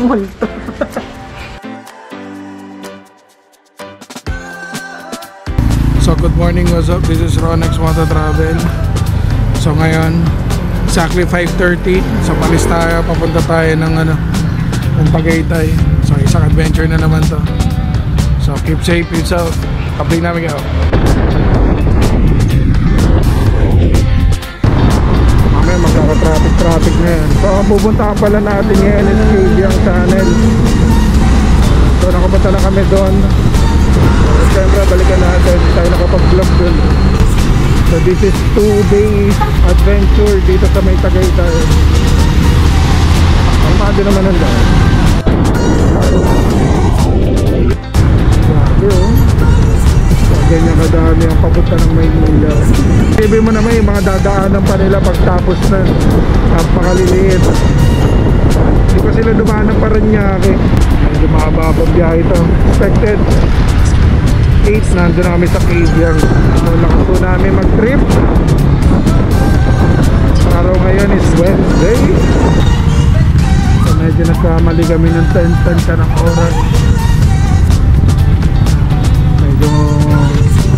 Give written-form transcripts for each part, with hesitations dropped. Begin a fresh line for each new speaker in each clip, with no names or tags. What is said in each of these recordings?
Multo.
So good morning, what's up? This is Ronex Moto Travel. So ngayon, exactly 5:30. So palis tayo, papunta tayo ng Tagaytay. So isang adventure na naman to. So keep safe, peace out. Update namin kayo. Mamaya magkaka-traffic na yan. So ang pupunta pala natin ngayon is KBM Channel. So nakapunta na kami doon. Siyempre balikan natin, tayo nakapag-vlog dun. So this is 2-day adventure dito sa may Tagaytay. Kalmado naman ang dahil. Grabe oh. So ganyan kadami ang papunta ng Maynila. Sabi mo naman yung mga dadaanan pa nila pagtapos na. Napakaliliit. Hindi pa sila dumaan ng Paranaque. Medyo mahaba pa biyahe ito. Expected 8, nandun na kami sa KBM. So lakas po namin mag-trip. Araw ngayon is Wednesday. So medyo nagkamali kami ng 10 ka ng oras. Medyo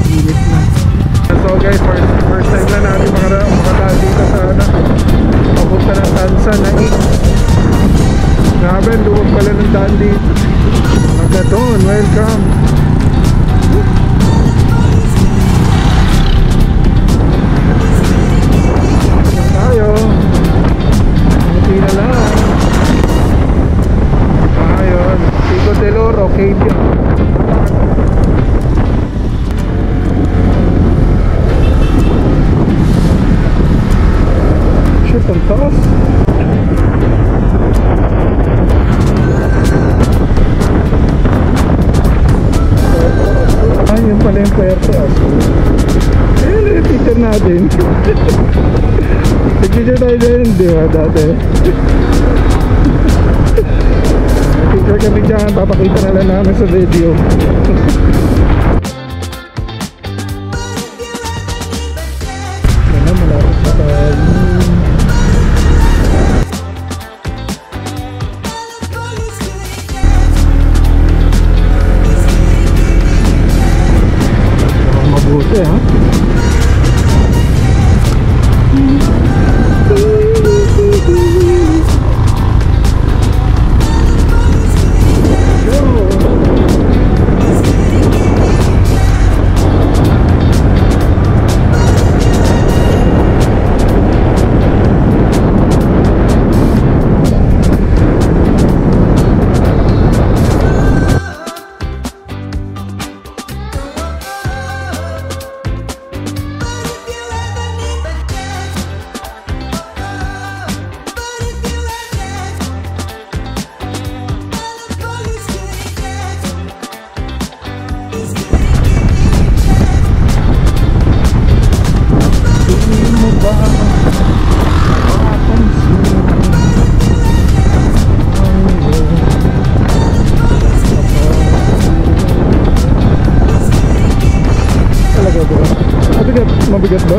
init na. So guys, first time na natin makadaan dito sa papunta ng Tansan na 8. Grabe, luwag pala ng daan dito. Magkatoon, welcome. Tayo hindi na lang. Ayun, Pico del Oro, KBM. Shit, ang taas. Yun pala yung Puerto Azul. Ayun, yung picture natin. Picture tayo dyan, di ba dati? Picture kami dyan, papakita na lang namin sa video. Yan na, malapit sa tayo. Mabuti ha. Mabigat ba?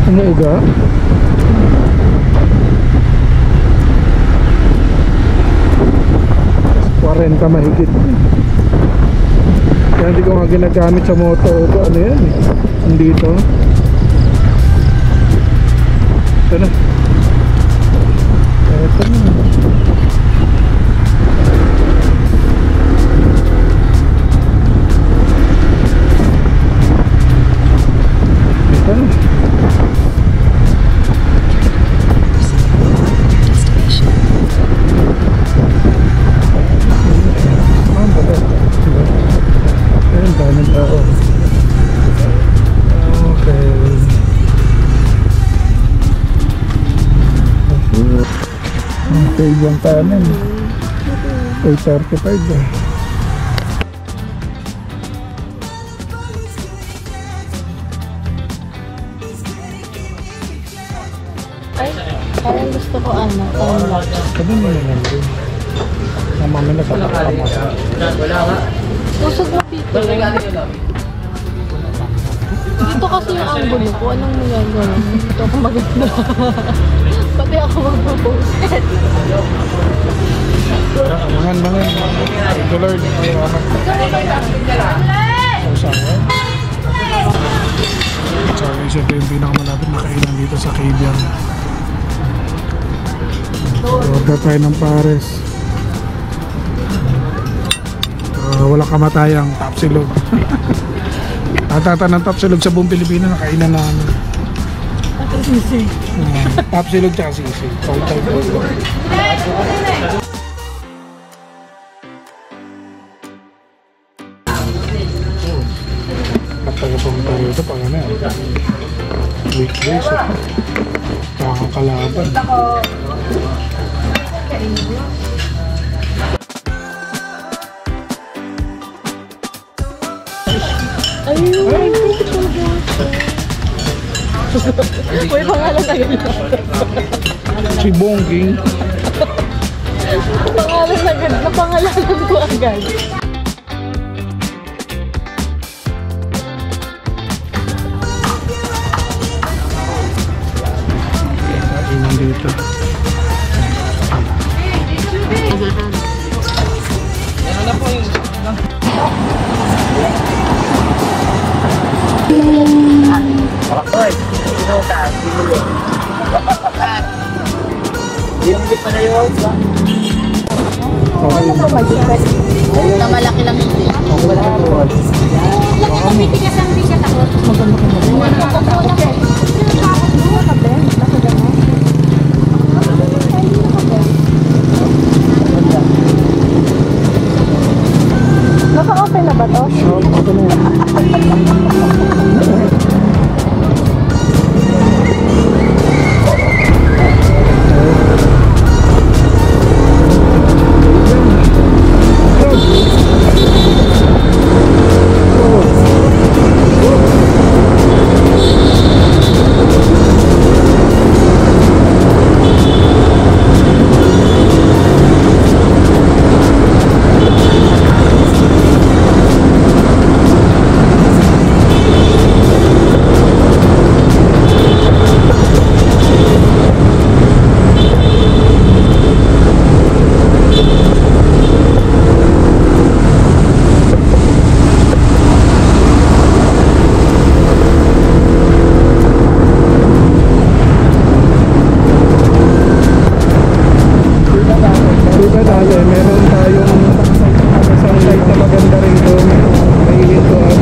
Umuuga? 40 mahigit. Kaya hindi ko nga ginagamit sa moto. Ano yan eh? Nandito. Ito na. Ito na. KBM Channel. 8:35 eh.
Ay, parang gusto ko time lapse.
Sabi mo na lang din. Ang mami na kapag
Usog mo, Pito. Dito kasi yung angulo ko. Anong magagawa? Dito ako maganda. Pati ako mag-post.
Mangan. Thank you, Lord. Sorry, siyempre yung pinakamalapit na kainan dito sa Cavian. Order tayo ng pares. Wala kamatayang tapsilog. Natata ng tapsilog sa buong Pilipinas na kainan na ano.
Sisi.
Tapsilog tsaka sisi. All time. Pagpunta rito pang ano yan. Weekdays. Kakakalaban.
Ayun! May pangalan na ganun.
Si Bongging.
Pangalan na ganun. Napangalanan ko agad.
Dito.
Na malaki lang hindi. Tumitigas ang hindi siya takot. Naka-open na ba to?
Ito na yan. Diba dati, meron tayong isang site na maganda rin doon. Naiintuan.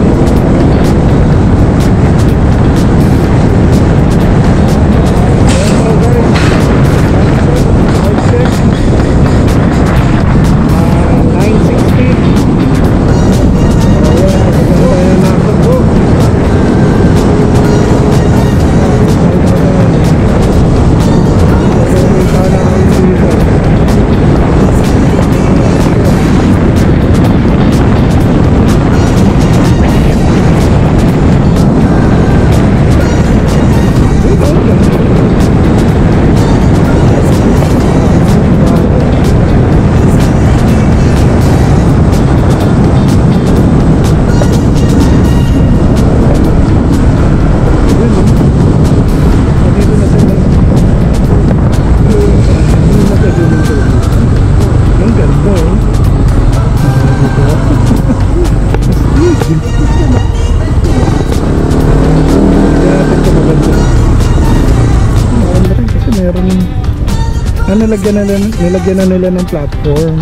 Nilagyan na nila ng platform.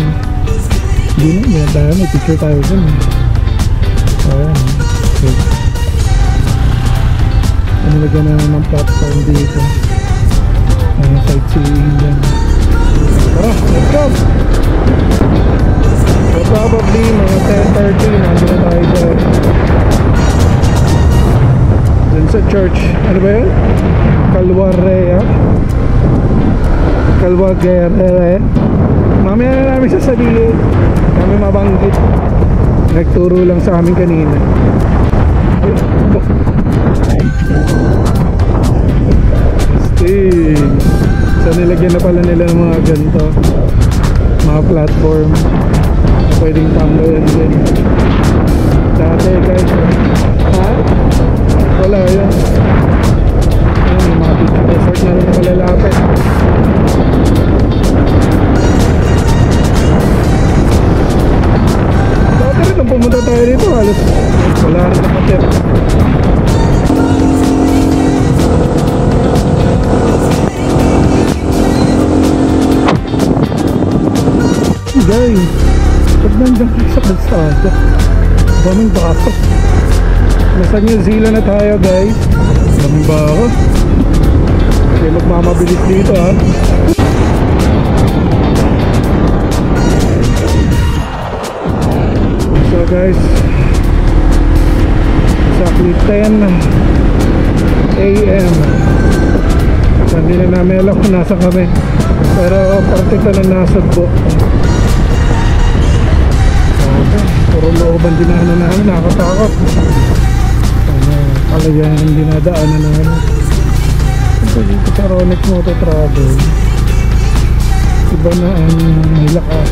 Hindi na, dahil may picture tayo dun. Ayan. Okay. Nilagyan na ng platform dito. Ayan, sightseeing dyan. Tara, let's go! So probably mga 10:30 nandun na tayo dyan. Dun sa church. Ano ba yun? Calvaguerre. Mamaya na namin sasabihin. Kami mabanggit. Nagturo lang sa amin kanina. So nilagyan na pala nila ng mga ganito, mga platform na pwedeng tambayan din. Dati guys, ha? Wala yan. Ayan, yung mga beach resort na rin malalapit. Dati rin nung pumunta tayo dito, halos wala rin na patir. Guys, pag nandiyan kayo sa kalsada, daming bako. Nasa New Zealand na tayo guys. Daming bako. Kaya magmamabilis dito ha. So guys, exactly 10 AM. Hindi na namin alam kung nasa kami, pero parte ka na nasa Bo. Puro looban dinaanan namin, nakakatakot. Kalayan yung dinadaanan namin. Ito dito sa Ronex Moto Travel, iba na ang may lakas.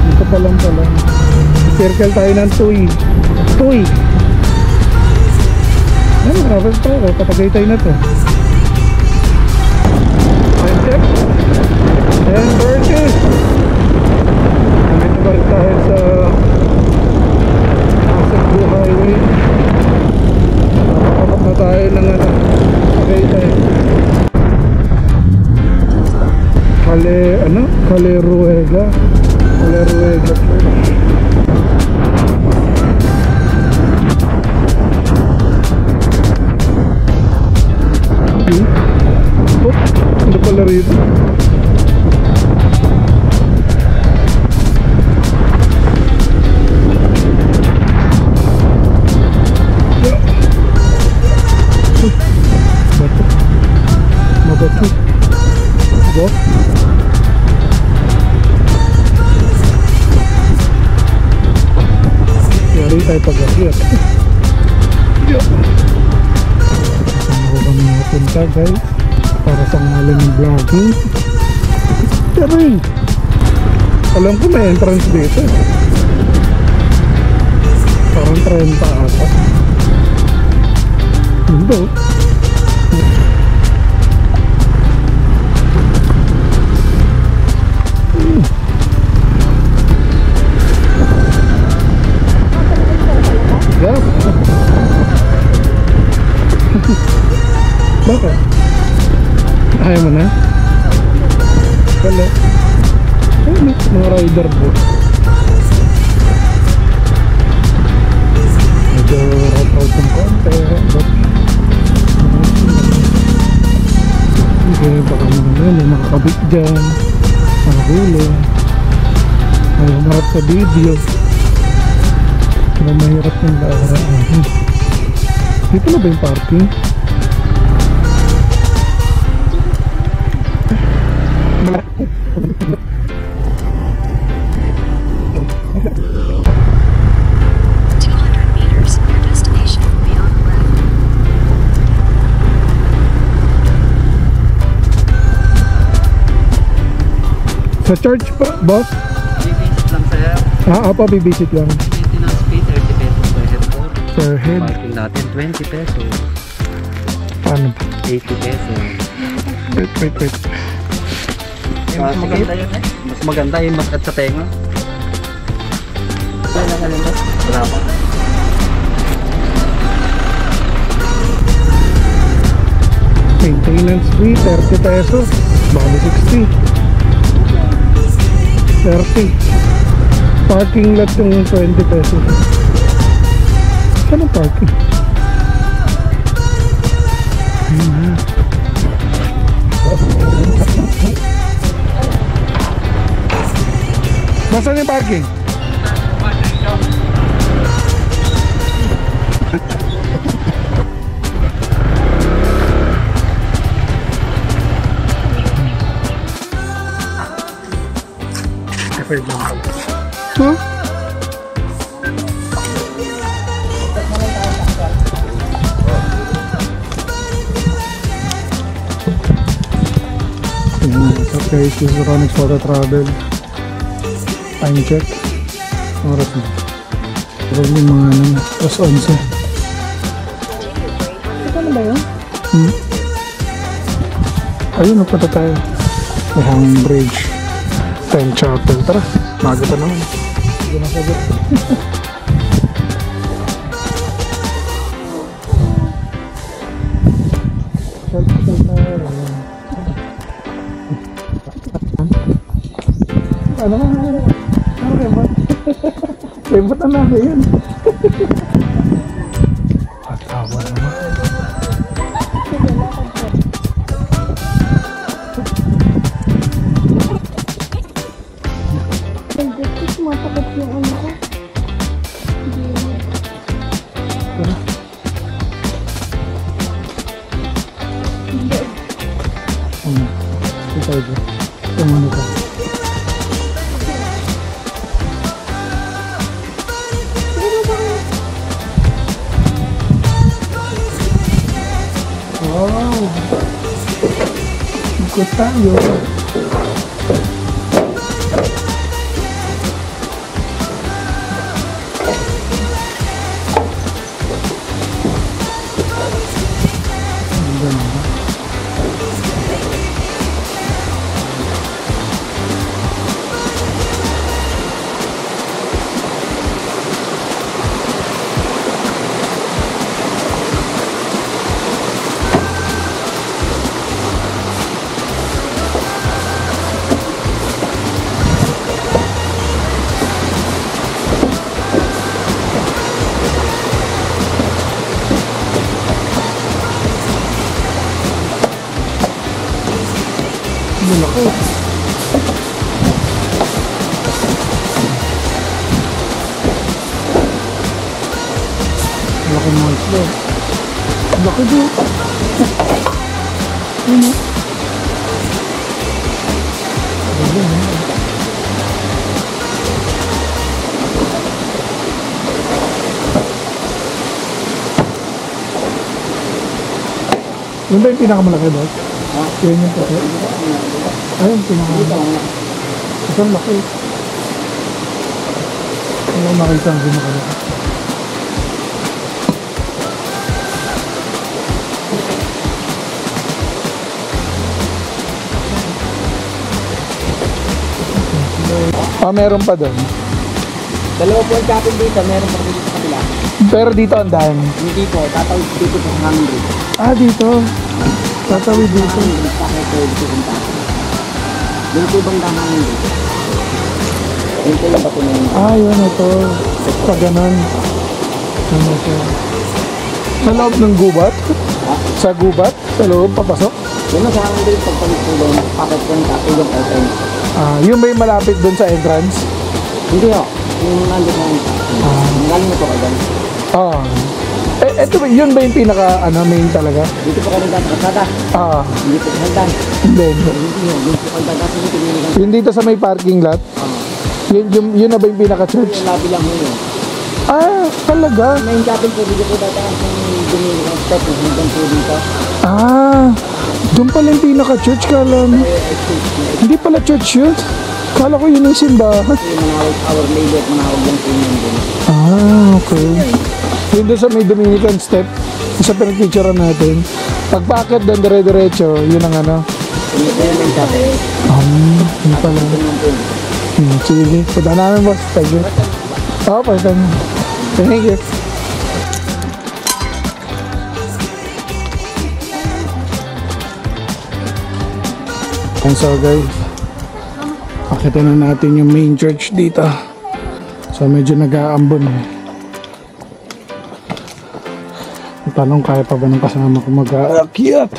Dito pa lang pala. Circle tayo ng Tuy. Ano, travel tayo, Patagaytay na to. Time check 10:30. Nandito pa rin tayo sa Cebu Highway. Napakapag na tayo ng Tagaytay. Caleruega ano pala rito? Mabato go yari tayo pag-akyat. Saan ko kami mapunta guys para sa ngalan ng vlogging. Pero alam ko may entrance dito, parang 30 ata. Hindi bakit? Ayaw mo na? Wala. Ayun, mga rider po. Medyo rough out ng konti, but hindi, baka may makakabit dyan, makahuli, may umarap sa video, pero mahirap yung laharaan. Dito na ba yung parking? Sa church pa, boss?
Bibisit lang sir.
Apa, bibisit lang.
Maintenance fee, 30 pesos per head po.
Per head?
Parking natin, 20 pesos.
Paano ba?
80 pesos.
Wait.
Mas maganda yun eh. Mas maganda yung maskat sa tenga. Kaya na kanina. Wala pa.
Maintenance fee, 30 pesos. Bali 60. 30. Parking lot yung 20 pesos. Saan ang parking? Ayun na. Nasaan yung parking? 55 lang pala. Huh? What's up guys, this is Ronix Photo Travel. Time check. Oras na. Pero may mga ano, plus 11.
Ito na ba yun?
Ayun, napunta tayo. May hanging bridge. Time chapel. Tara, maga pa naman. Hindi na sagot. Ano nga? Ano remote? Remote na namin yan. Patawa naman.
Sumasakit yung ano ko. Hindi.
Ito ito. Tumano ka. Wow! Ikot tayo. Laki. Laki mo ito. Laki doon. Ano? Yun ba yung pinakamalaki doon? Yun yung pati. Ayun, pinakamalaki. Isang laki. Ano makita ang pinakalaki? Meron pa doon.
Dalawa po ang captain dito, meron pa dito sa kabila.
Pero dito ang daan.
Hindi po, tatawid dito po sa hangin bridge.
Dito. Tatawid dito.
Yung po bang hangin bridge? Yung po yung bato na yun.
Yun ito. Pag ganun. Ano siya? Sa loob ng gubat? Sa gubat? Sa loob, papasok?
Yun ang sa hangin bridge, pagpalit po doon, packet po yung yung open.
Yun ba yung malapit doon sa entrance?
Hindi ho, yung nandun na yun. Galing mo po kayo doon.
Ito ba, yun ba yung pinaka, main talaga?
Dito po kayo nagkakasada. Hindi po hagdan.
Hindi.
Hindi po kayo nagkakasada.
Yun dito sa may parking lot? Yun na ba yung pinaka-church?
Yung labi lang mo yun.
Talaga?
Main captain po dito po dataan kung dumili ng step hanggang po dito.
Doon pala yung pinaka-church, kala mo. Hindi pala church yun. Kala ko yun yung simbahan.
Manawag our lady at manawag lang po yun din.
Okay. Yun doon sa may Dominican step, sa pinag-picturean natin. Pagpakit doon dire-diretso, yun ang ano.
Yun po yung main captain.
Yun pala. Sige, punta namin boss. Thank you. Punta namin. Thank you. And so guys, pakita na natin yung main church dito. So medyo nag-aambon Tanong, kaya pa ba ng kasama ko mag-aakyat?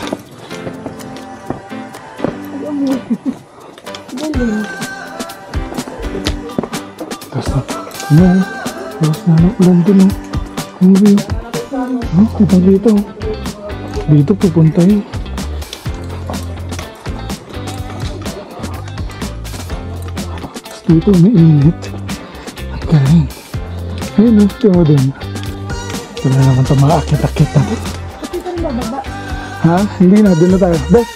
Tapos na ulan din kita dito. Dito pupunta yun. Dito mainit. Ang galing. Ayun o, tiyo din. Ito na naman ito mga akit-akit na.
Kasi saan bababa?
Ha? Hindi na, doon na tayo. Dahil.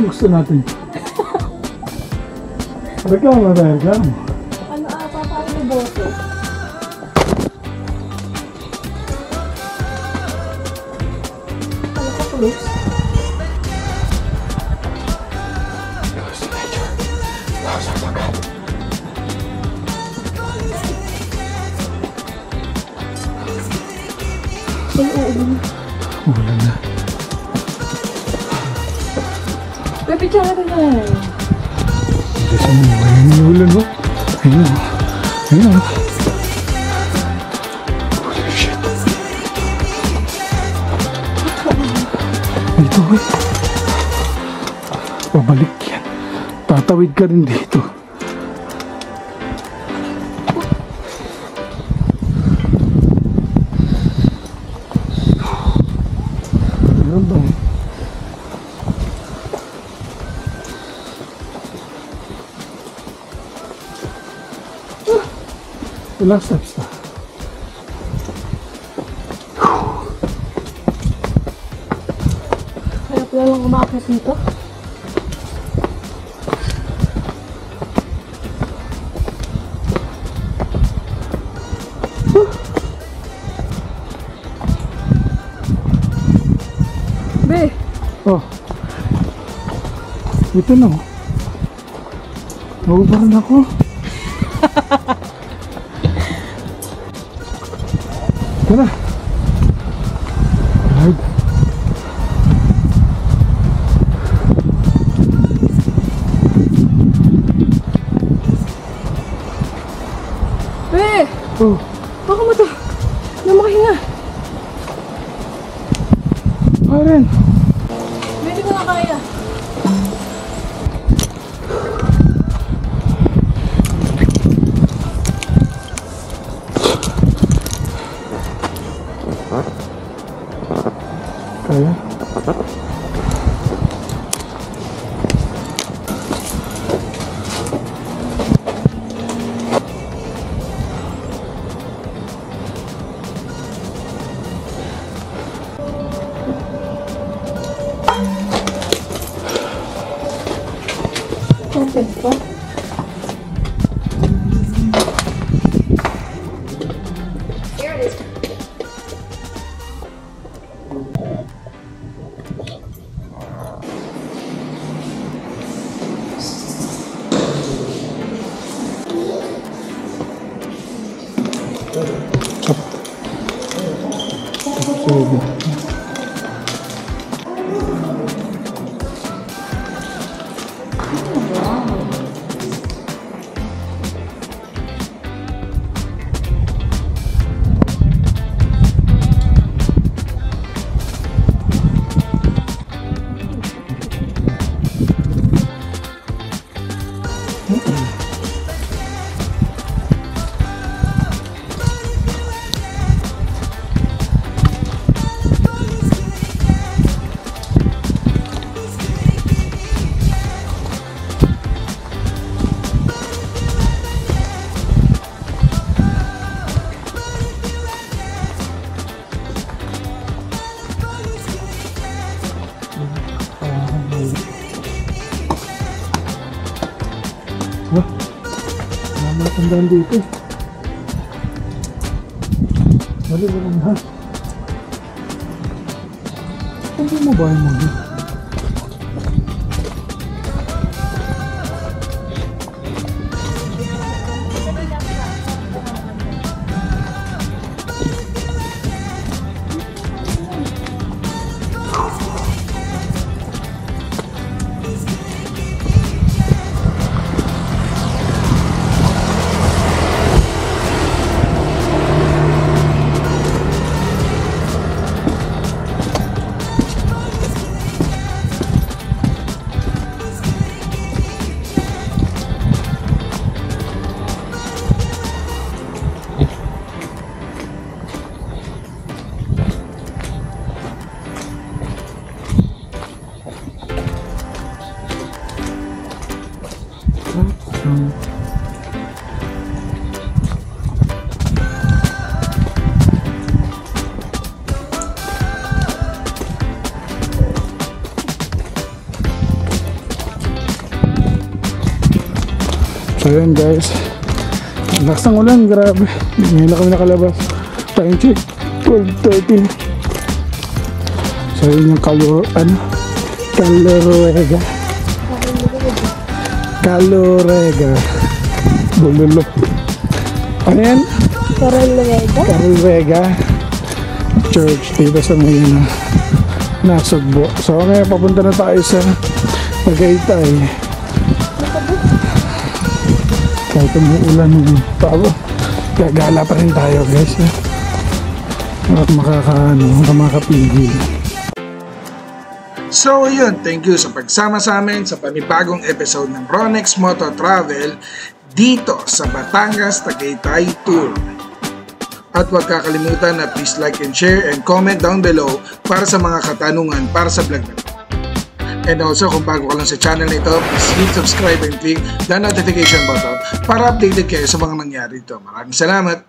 Gusto natin. Reklamo tayo, reklamo.
Ano ata tayo ng boto? Ano ka pulis?
Close to nature. Close our look.
Ay, uulan.
Ulan na.
Baby, tsaka rin na.
Hindi sa mga. Ayun yung ulan mo. Ayun o. Ayun o. Holy shit. Dito eh. Pabalik yan. Tatawid ka rin dito. Ano ba? Ilang steps na?
Kaya pala lang umakit dito. Be,
Oh. Ito na oh. Naubaran ako. Tara. Right.
be,
Oh.
baka mo to. Na makahinga.
Paren.
Hindi ko na kaya.
Kaya?
Open po.
Sige. Tandaan dito. Mali mo lang ha. Hindi mo ba yung mga? So yun guys, ang lakas ng ulan, grabe. Ngayon na kami nakalabas. Time check, 12:30. So yun yung Calorega Bulalo. Ano yan? Calorega Church dito sa may Nasugbo. So ngayon papunta na tayo sa Tagaytay. Kahit umuulan ng tao, gagala pa rin tayo guys. At makakapigil. So yun, thank you sa pagsama sa amin sa panibagong episode ng Ronex Moto Travel dito sa Batangas Tagaytay Tour. At huwag kakalimutan na please like and share and comment down below para sa mga katanungan para sa vlog na ito. And also kung bago ka lang sa channel nito, please hit subscribe and click the notification button para updated kayo sa mga nangyari dito. Maraming salamat!